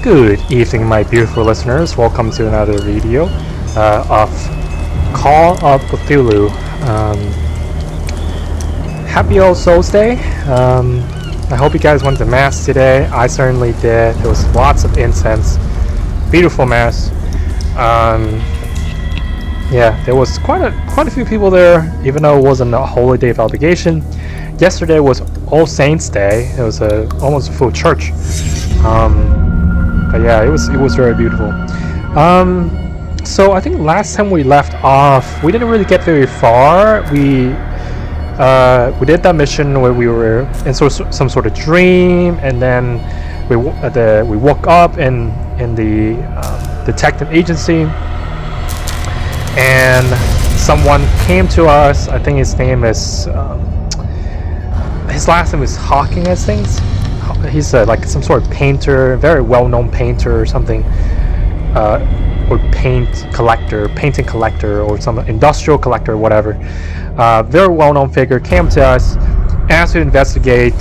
Good evening, my beautiful listeners. Welcome to another video of Call of Cthulhu. Happy All Souls Day. I hope you guys went to Mass today. I certainly did. There was lots of incense. Beautiful Mass. Yeah, there was quite a few people there, even though it wasn't a holy day of obligation. Yesterday was All Saints Day. It was almost a full church. But yeah, it was very beautiful. So I think last time we left off, we didn't really get very far. We did that mission where we were in some sort of dream, and then we woke up in the detective agency, and someone came to us. I think his name is his last name is Hawking, I think. He's like some sort of painter, very well-known painter or something, or painting collector, or some industrial collector or whatever. Very well-known figure came to us, asked to investigate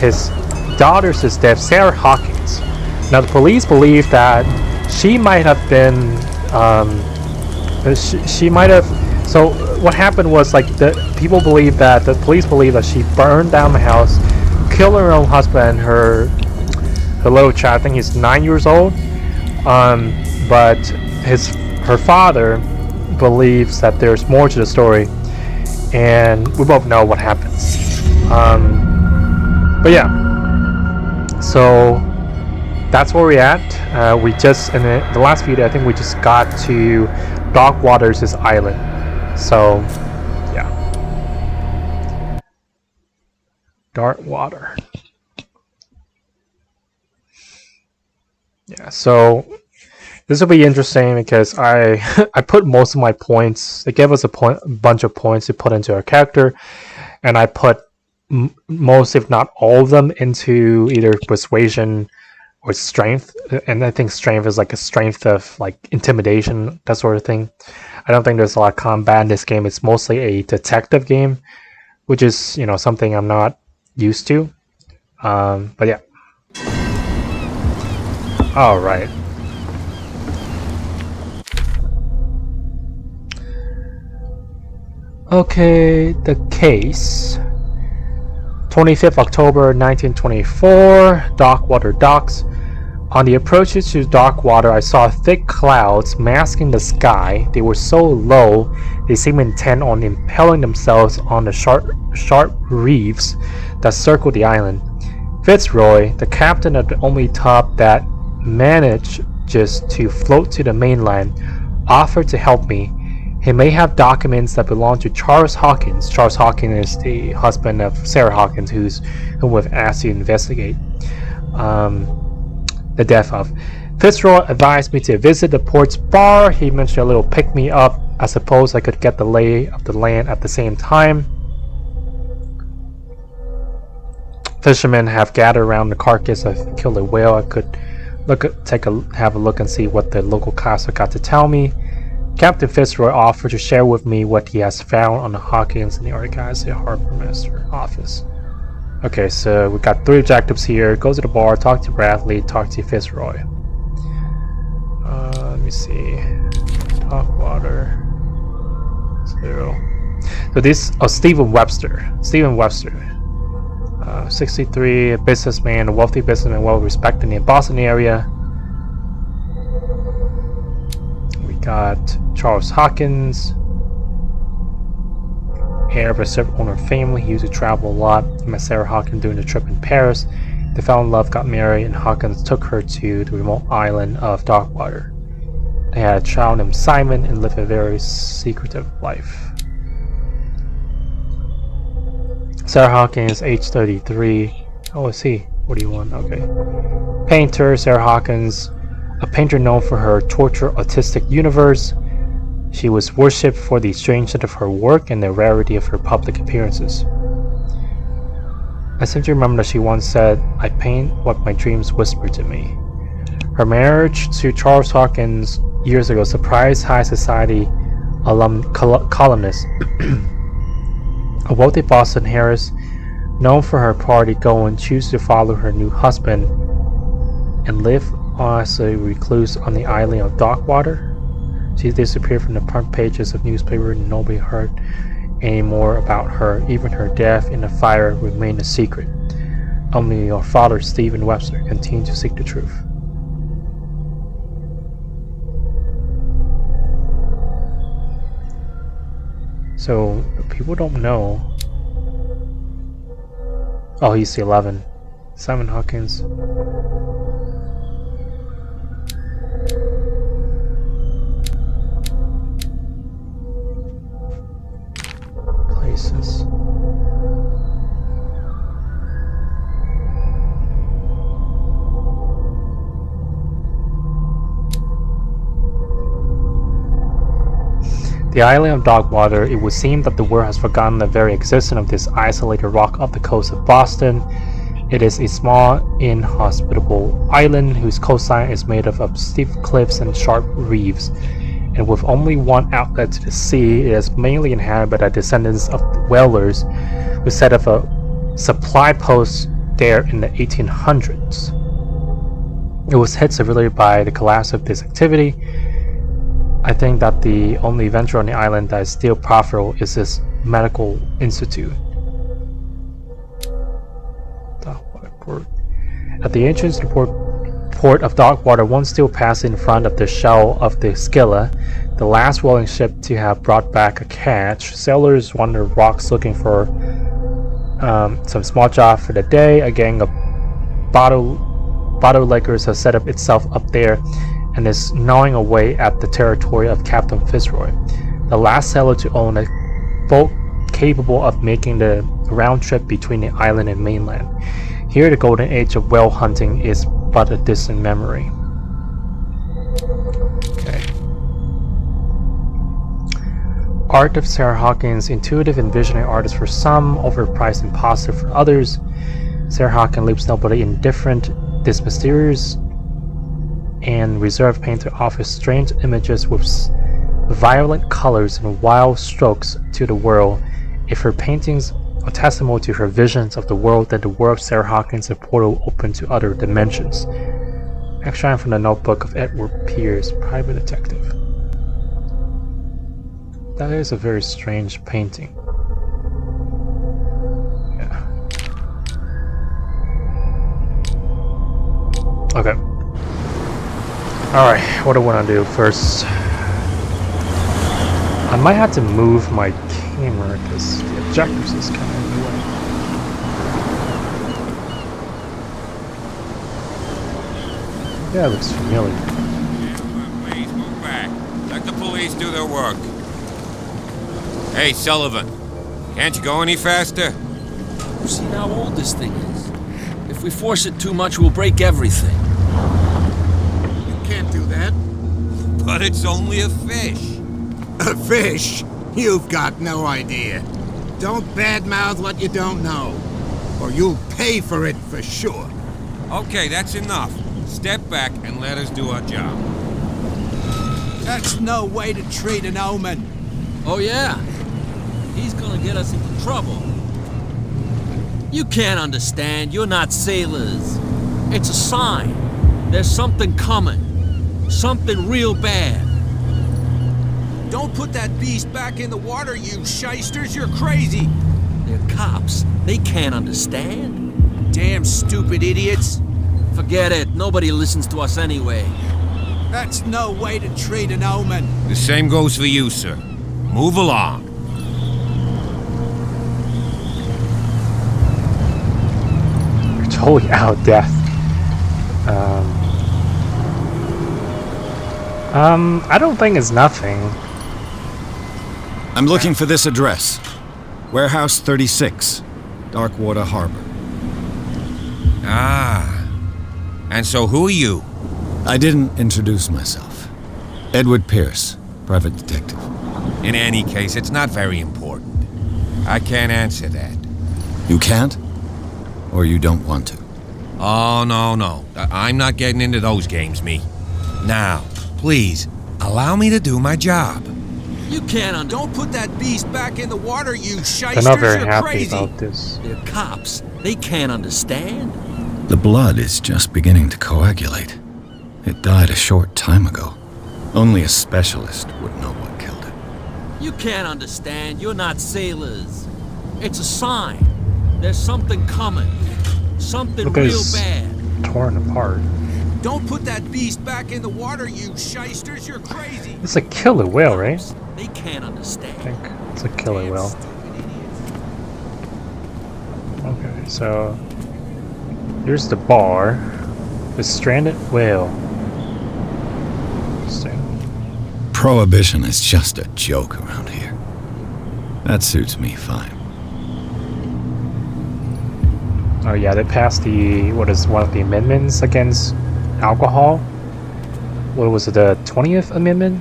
his daughter's death, Sarah Hawkins. Now the police believe that she might have been, she might have. So what happened was, like, the police believe that she burned down the house, killed her own husband, her little child. I think he's 9 years old. But her father believes that there's more to the story, and we both know what happens. But yeah, so that's where we're at. We just, in the last video, I think we just got to Dark Waters' island. So yeah, Dark Water. Yeah, so this will be interesting because I put most of my points. They gave us a bunch of points to put into our character, and I put most, if not all of them, into either persuasion or strength. And I think strength is like a strength of like intimidation, that sort of thing. I don't think there's a lot of combat in this game. It's mostly a detective game, which is, you know, something I'm not used to. But yeah. All right. Okay, the case. 25th October 1924, Darkwater Docks. On the approaches to Darkwater, I saw thick clouds masking the sky. They were so low, they seemed intent on impaling themselves on the sharp reefs that circled the island. Fitzroy, the captain of the only tub that managed just to float to the mainland, offered to help me. He may have documents that belong to Charles Hawkins. Charles Hawkins is the husband of Sarah Hawkins, whom we've asked to investigate the death of. Fitzroy advised me to visit the port's bar. He mentioned a little pick-me-up. I suppose I could get the lay of the land at the same time. Fishermen have gathered around the carcass of killer whale. I could have a look and see what the local castle got to tell me. Captain Fitzroy offered to share with me what he has found on the Hawkins in the archives at the Harbor Master office. Okay, so we got 3 objectives here. Go to the bar, talk to Bradley, talk to Fitzroy. Let me see. Darkwater. So this, Stephen Webster. 63, a businessman, a wealthy businessman, well respected in the Boston area. We got Charles Hawkins, heir of a servant owner family. He used to travel a lot. He met Sarah Hawkins during the trip in Paris. They fell in love, got married, and Hawkins took her to the remote island of Darkwater. They had a child named Simon and lived a very secretive life. Sarah Hawkins, age 33. Oh, I see. 41. Okay. Painter Sarah Hawkins, a painter known for her tortured artistic universe. She was worshipped for the strangeness of her work and the rarity of her public appearances. I seem to remember that she once said, "I paint what my dreams whisper to me." Her marriage to Charles Hawkins years ago surprised high society columnist, a wealthy Boston heiress known for her party-going, chose to follow her new husband and lived as a recluse on the island of Darkwater. She disappeared from the front pages of newspapers and nobody heard any more about her. Even her death in the fire remained a secret. Only your father, Stephen Webster, continued to seek the truth. So, people don't know. Oh, he's 11. Simon Hawkins. Places. The island of Darkwater, it would seem that the world has forgotten the very existence of this isolated rock off the coast of Boston. It is a small, inhospitable island whose coastline is made up of steep cliffs and sharp reefs. And with only one outlet to the sea, it is mainly inhabited by descendants of the whalers who set up a supply post there in the 1800s. It was hit severely by the collapse of this activity. I think that the only venture on the island that is still profitable is this medical institute. At the entrance to the port of Darkwater, one still passed in front of the shell of the Scylla, the last whaling ship to have brought back a catch. Sailors wander rocks looking for some small job for the day. A gang of bootleggers has set up itself up there and is gnawing away at the territory of Captain Fitzroy, the last sailor to own a boat capable of making the round trip between the island and mainland. Here the golden age of whale hunting is but a distant memory. Okay. Art of Sarah Hawkins, intuitive and visionary artist for some, overpriced and positive for others. Sarah Hawkins leaves nobody indifferent. This mysterious and reserved painter offers strange images with violent colors and wild strokes to the world. If her paintings are testimony to her visions of the world, then the world of Sarah Hawkins is a portal open to other dimensions. Extract from the notebook of Edward Pierce, private detective. That is a very strange painting. Yeah. Okay. Alright, what do I want to do first? I might have to move my camera because the objectives is kind of in the way. Yeah, it looks familiar. Please move back. Let the police do their work. Hey, Sullivan. Can't you go any faster? You see how old this thing is? If we force it too much, we'll break everything. Can't do that. But it's only a fish. A fish? You've got no idea. Don't badmouth what you don't know, or you'll pay for it for sure. Okay, that's enough. Step back and let us do our job. That's no way to treat an omen. Oh yeah? He's gonna get us into trouble. You can't understand. You're not sailors. It's a sign. There's something coming. Something real bad. Don't put that beast back in the water, you shysters! You're crazy! They're cops. They can't understand. Damn stupid idiots! Forget it. Nobody listens to us anyway. That's no way to treat an omen. The same goes for you, sir. Move along. You're totally out of death. I don't think it's nothing. I'm looking for this address. Warehouse 36, Darkwater Harbor. Ah. And so who are you? I didn't introduce myself. Edward Pierce, private detective. In any case, it's not very important. I can't answer that. You can't? Or you don't want to? Oh, no. I'm not getting into those games, me. Now, please, allow me to do my job. You can't Don't put that beast back in the water, you shysters! They're not very You're happy crazy! about this. They're cops. They can't understand. The blood is just beginning to coagulate. It died a short time ago. Only a specialist would know what killed it. You can't understand. You're not sailors. It's a sign. There's something coming. Something Look at real his bad. torn apart. Don't put that beast back in the water, you shysters. You're crazy. It's a killer whale, right? They can't understand. I think it's a killer whale. Okay, so here's the bar. The stranded whale. Interesting. Prohibition is just a joke around here. That suits me fine. Oh yeah, they passed what is one of the amendments against alcohol. What was it, the 20th amendment?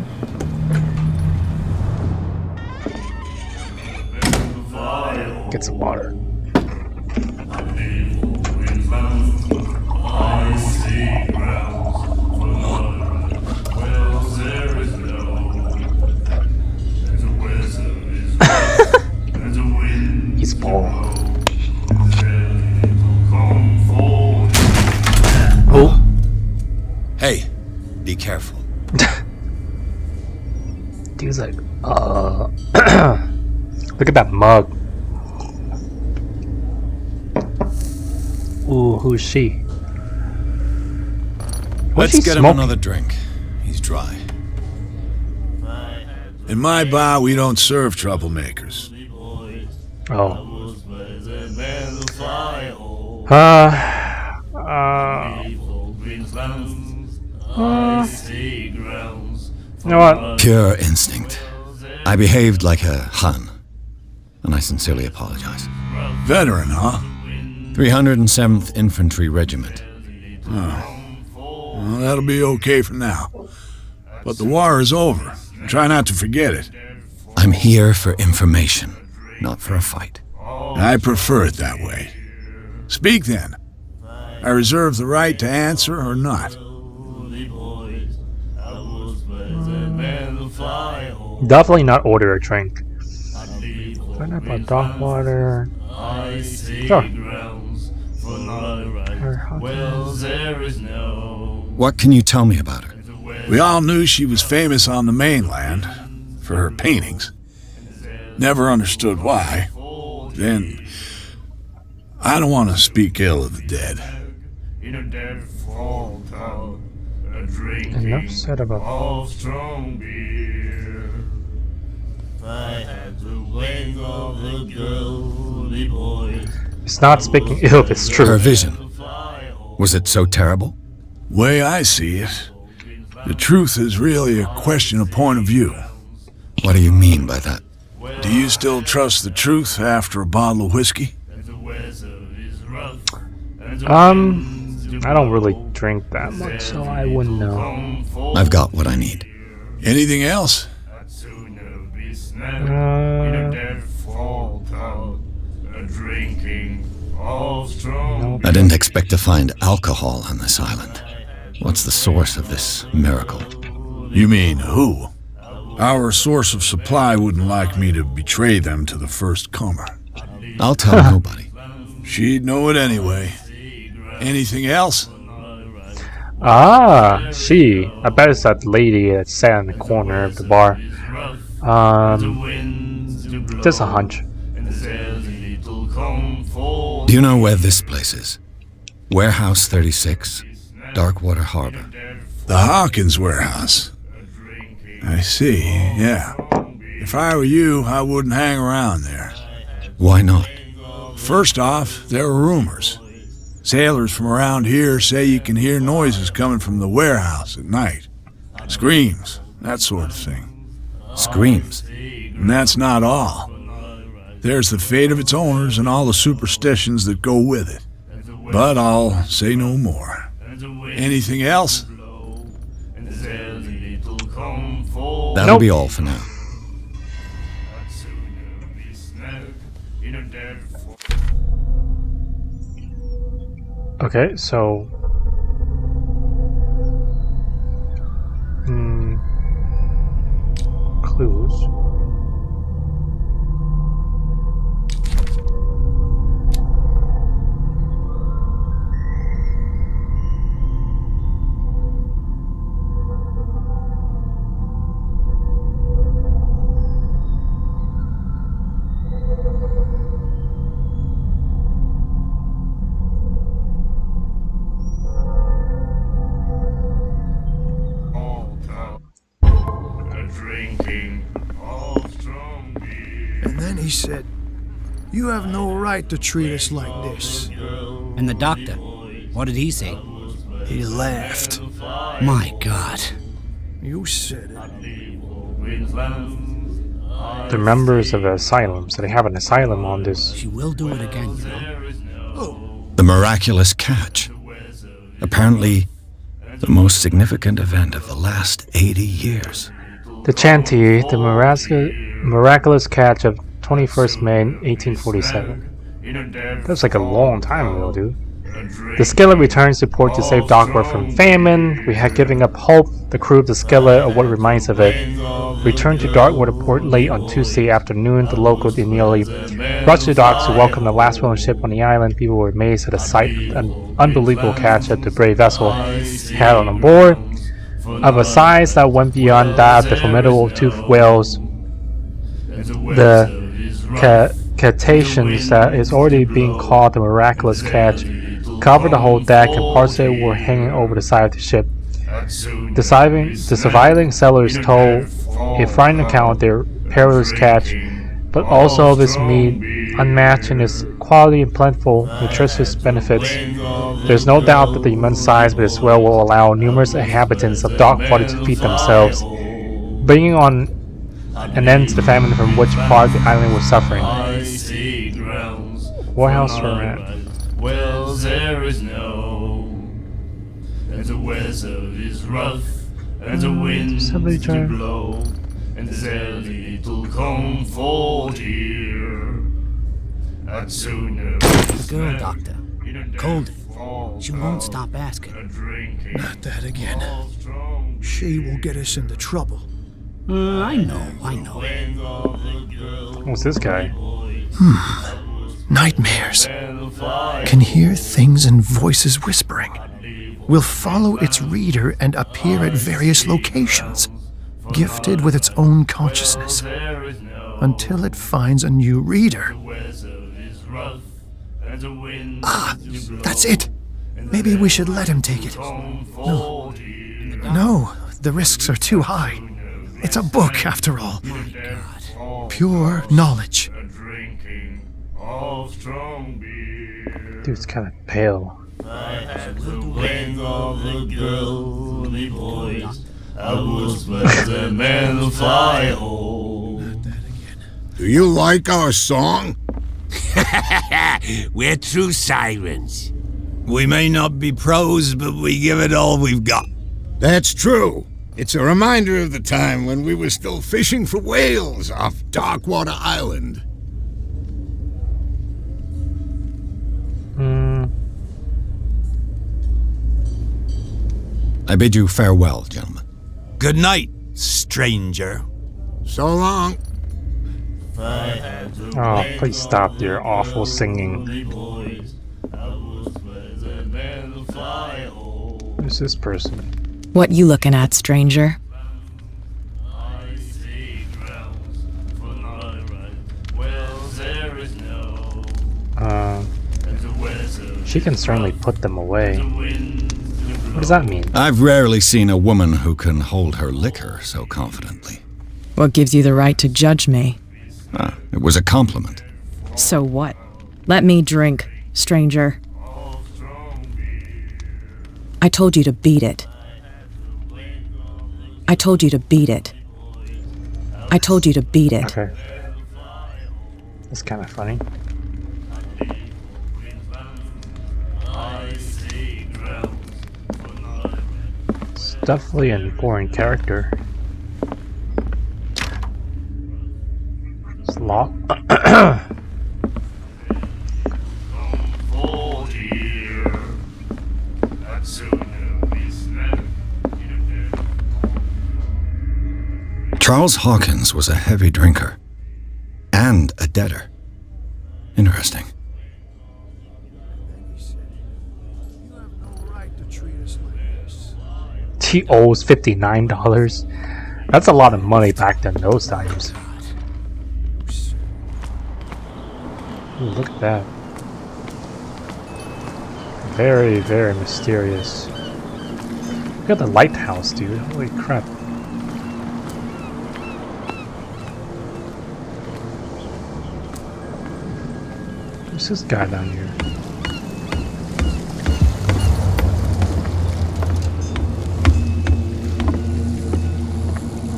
Get some water. He's bald. Oh. Hey, be careful. Dude's like, look at that mug. Ooh, who's she? What's Let's she get him smoking? another drink. He's dry. In my bar, we don't serve troublemakers. Oh. You know what? Pure instinct. I behaved like a Hun, and I sincerely apologize. Veteran, huh? 307th Infantry Regiment. Well, that'll be okay for now. But the war is over. Try not to forget it. I'm here for information, not for a fight. I prefer it that way. Speak then. I reserve the right to answer or not. Definitely not order a drink. Pineapple, dark water. Sure. What can you tell me about her? We all knew she was famous on the mainland for her paintings. Never understood why. Then, I don't want to speak ill of the dead. Enough said about. It's not speaking ill of it's Her true. vision. Was it so terrible? Way I see it, the truth is really a question of point of view. What do you mean by that? Do you still trust the truth after a bottle of whiskey? I don't really drink that much, so I wouldn't know. I've got what I need. Anything else? I didn't expect to find alcohol on this island. What's the source of this miracle? You mean who? Our source of supply wouldn't like me to betray them to the first comer. I'll tell nobody. She'd know it anyway. Anything else? She. I bet it's that lady that sat in the corner of the bar. Just a hunch. Do you know where this place is? Warehouse 36, Darkwater Harbor. The Hawkins warehouse. I see, yeah. If I were you, I wouldn't hang around there. Why not? First off, there are rumors. Sailors from around here say you can hear noises coming from the warehouse at night. Screams, that sort of thing. Screams. And that's not all. There's the fate of its owners and all the superstitions that go with it. But I'll say no more. Anything else? That'll be all for now. Okay, so. Clues. said, "You have no right to treat us like this." And the doctor, what did he say? He laughed. My God. You said it. The members of the asylum, so they have an asylum on this. She will do it again, you know. The miraculous catch. Apparently, the most significant event of the last 80 years. The Chanty, the miraculous catch of 21st May 1847. That was like a long time ago, dude. The Skillet returns to port to save Dockworth from famine. We had giving up hope. The crew of the Skillet, or what remains of it, returned to Darkwater port late on Tuesday afternoon. The locals immediately rushed to docks to welcome the last whaling ship on the island. People were amazed at the sight, an unbelievable catch that the brave vessel had on board, of a size that went beyond that of the formidable toothed whales. The cetaceans that is already being called the miraculous catch covered the whole deck, and parts of it were hanging over the side of the ship. The surviving sailors told a frightening account of their perilous catch, but also of its meat, unmatched in its quality and plentiful nutritious benefits. There's no doubt that the immense size of this whale will allow numerous inhabitants of Darkwater to feed themselves, bringing on an end to the famine from which part of the island was suffering. Warehouse for rent. Wells there is no, and the weather is rough, and the winds do blow, and there's little comfort here. I'd sooner The girl, Doctor. Goldie. She won't stop asking. Not that again. She will get us into trouble. I know. What's this guy? Nightmares. Can hear things and voices whispering. Will follow its reader and appear at various locations, gifted with its own consciousness, until it finds a new reader. Ah, that's it. Maybe we should let him take it. No, the risks are too high. It's a book, after all. Pure knowledge. Dude's kind of pale. I had the wings of the girly boys. I was let the men fly home. Do you like our song? We're true sirens. We may not be pros, but we give it all we've got. That's true. It's a reminder of the time when we were still fishing for whales off Darkwater Island. I bid you farewell, gentlemen. Good night, stranger. So long. Oh, please stop your awful singing. Who's this person? What you looking at, stranger? She can certainly put them away. What does that mean? I've rarely seen a woman who can hold her liquor so confidently. What gives you the right to judge me? It was a compliment. So what? Let me drink, stranger. I told you to beat it. I told you to beat it. I told you to beat it. Okay. That's kind of funny. It's definitely a boring character. It's locked. Charles Hawkins was a heavy drinker and a debtor. Interesting. He owes $59. That's a lot of money back then those times. Ooh, look at that. Very, very mysterious. Look at the lighthouse, dude. Holy crap. Who's this guy down here?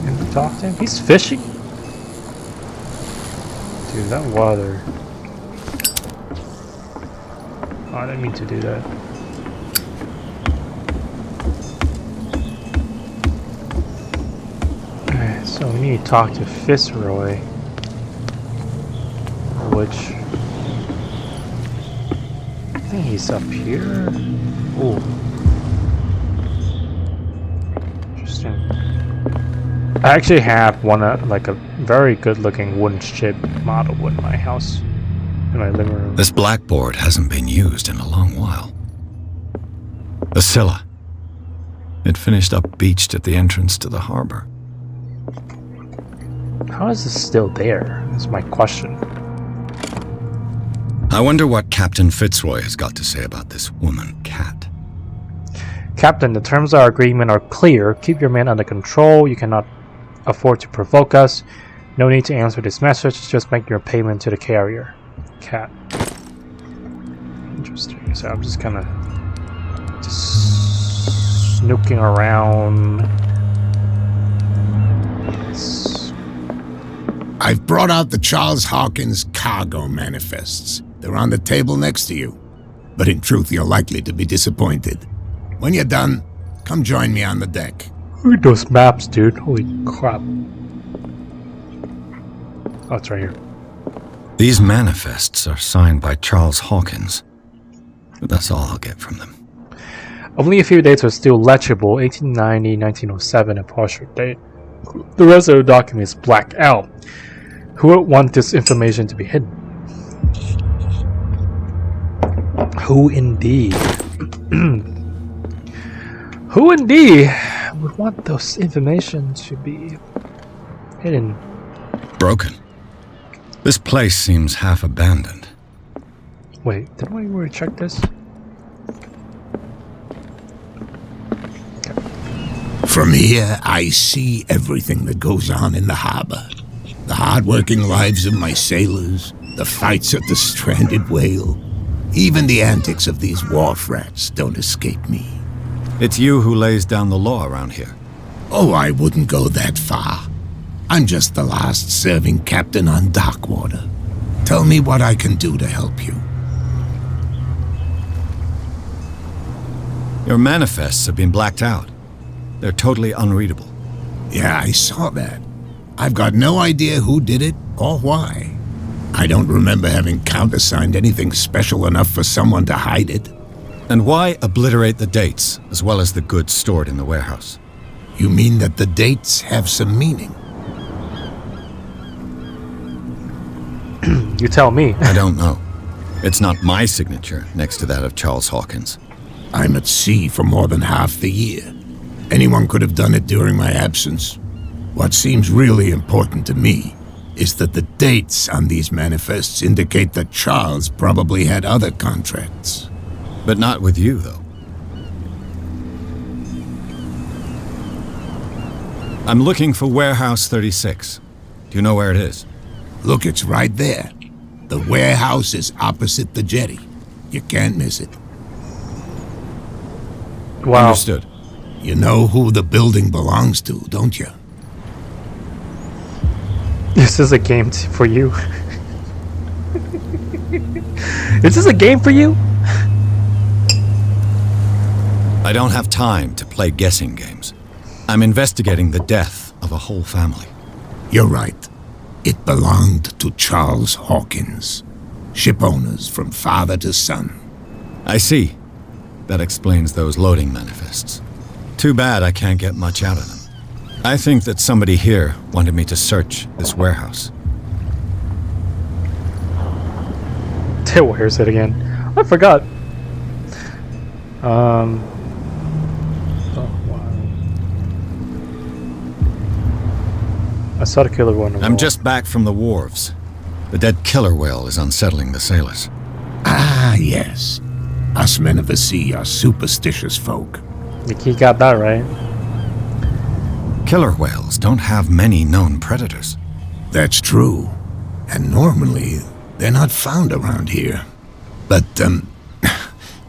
Can we talk to him? He's fishing? Dude, that water. Oh, I didn't mean to do that. Alright, so we need to talk to Fitzroy. Which... I think he's up here. Ooh. Interesting. I actually have one, like a very good looking wooden ship model in my house. In my living room. This blackboard hasn't been used in a long while. The Scylla. It finished up beached at the entrance to the harbor. How is this still there? That's my question. I wonder what Captain Fitzroy has got to say about this woman, Cat. Captain, the terms of our agreement are clear. Keep your men under control. You cannot afford to provoke us. No need to answer this message. Just make your payment to the carrier. Cat. Interesting. So I'm just kind of snooking around. I've brought out the Charles Hawkins cargo manifests. They're on the table next to you. But in truth, you're likely to be disappointed. When you're done, come join me on the deck. Look at those maps, dude. Holy crap. Oh, it's right here. These manifests are signed by Charles Hawkins. But that's all I'll get from them. Only a few dates are still legible. 1890, 1907, a partial date. The rest of the document is blacked out. Who would want this information to be hidden? Who indeed? Who indeed would want those information to be hidden? Broken. This place seems half abandoned. Wait, didn't we already check this? From here, I see everything that goes on in the harbor. The hard-working lives of my sailors, the fights at the stranded whale. Even the antics of these wharf rats don't escape me. It's you who lays down the law around here. Oh, I wouldn't go that far. I'm just the last serving captain on Darkwater. Tell me what I can do to help you. Your manifests have been blacked out. They're totally unreadable. Yeah, I saw that. I've got no idea who did it or why. I don't remember having countersigned anything special enough for someone to hide it. And why obliterate the dates, as well as the goods stored in the warehouse? You mean that the dates have some meaning? You tell me. I don't know. It's not my signature next to that of Charles Hawkins. I'm at sea for more than half the year. Anyone could have done it during my absence. What seems really important to me is that the dates on these manifests indicate that Charles probably had other contracts. But not with you, though. I'm looking for Warehouse 36. Do you know where it is? Look, it's right there. The warehouse is opposite the jetty. You can't miss it. Wow. Understood. You know who the building belongs to, don't you? This is a game for you. Is this a game for you? I don't have time to play guessing games. I'm investigating the death of a whole family. You're right. It belonged to Charles Hawkins. Ship owners from father to son. I see. That explains those loading manifests. Too bad I can't get much out of them. I think that somebody here wanted me to search this warehouse. Where's it again? I forgot. Oh, wow. I saw the killer one. I'm just back from the wharves. The dead killer whale is unsettling the sailors. Ah, yes. Us men of the sea are superstitious folk. He got that right. Killer whales don't have many known predators. That's true. And normally, they're not found around here. But,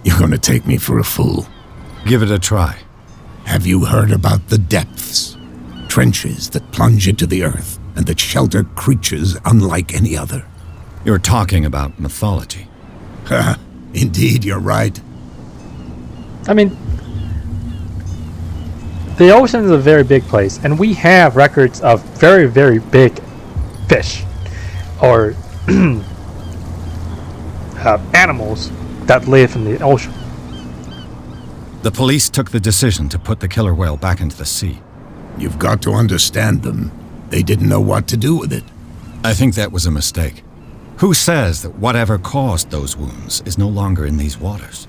you're gonna take me for a fool. Give it a try. Have you heard about the depths? Trenches that plunge into the earth and that shelter creatures unlike any other. You're talking about mythology. Indeed, you're right. I mean, the ocean is a very big place, and we have records of very, very big fish or animals that live in the ocean. The police took the decision to put the killer whale back into the sea. You've got to understand them. They didn't know what to do with it. I think that was a mistake. Who says that whatever caused those wounds is no longer in these waters?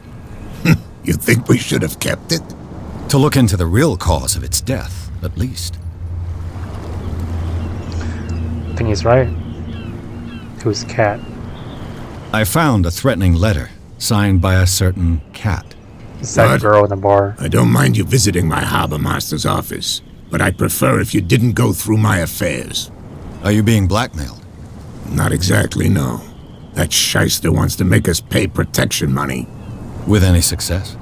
You think we should have kept it? To look into the real cause of its death, at least. I think he's right. Who's the cat? I found a threatening letter signed by a certain cat. It's that girl in the bar. I don't mind you visiting my harbor master's office, but I'd prefer if you didn't go through my affairs. Are you being blackmailed? Not exactly, no. That shyster wants to make us pay protection money. With any success?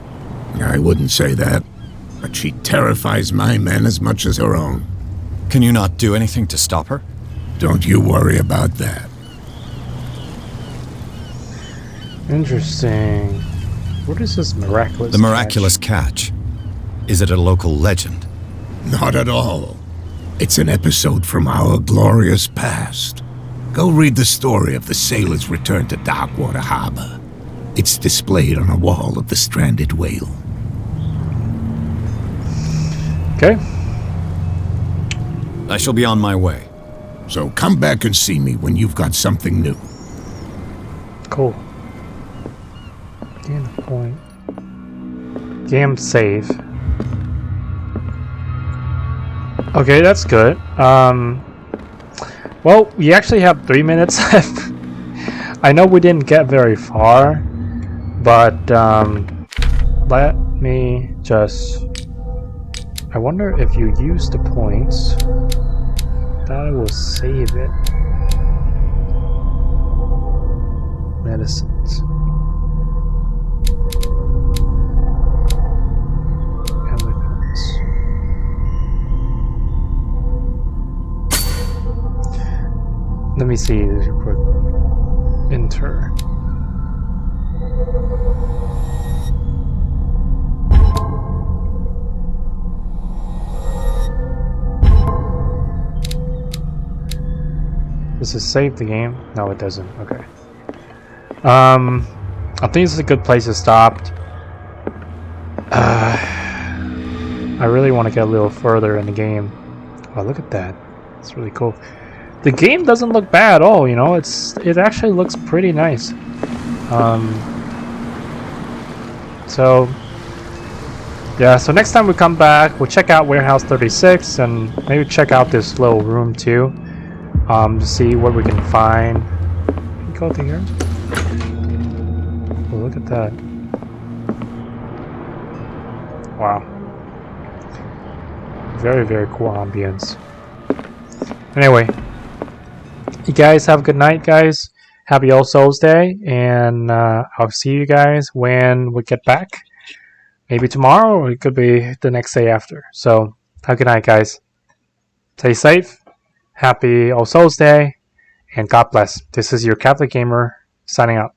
I wouldn't say that, but she terrifies my men as much as her own. Can you not do anything to stop her? Don't you worry about that. Interesting. What is this miraculous The miraculous catch. Is it a local legend? Not at all. It's an episode from our glorious past. Go read the story of the sailor's return to Darkwater Harbor. It's displayed on a wall of the stranded whale. Okay. I shall be on my way. So come back and see me when you've got something new. Cool. Gain a point. Game save. Okay, that's good. Well, we actually have 3 minutes left. I know we didn't get very far, but let me just... I wonder if you use the points, that will save it. Medicines. Elegance. Let me see this real quick. Enter. Does it save the game? No, it doesn't. Okay. I think this is a good place to stop. I really want to get a little further in the game. Oh, look at that. It's really cool. The game doesn't look bad at all, you know. It actually looks pretty nice. So yeah, so next time we come back, we'll check out Warehouse 36 and maybe check out this little room too. To see what we can find. Can you go to here? Oh, look at that. Wow. Very, very cool ambience. Anyway, you guys have a good night, guys. Happy All Souls Day, and I'll see you guys when we get back. Maybe tomorrow, or it could be the next day after. So, have a good night, guys. Stay safe. Happy All Souls Day, and God bless. This is your Catholic Gamer signing out.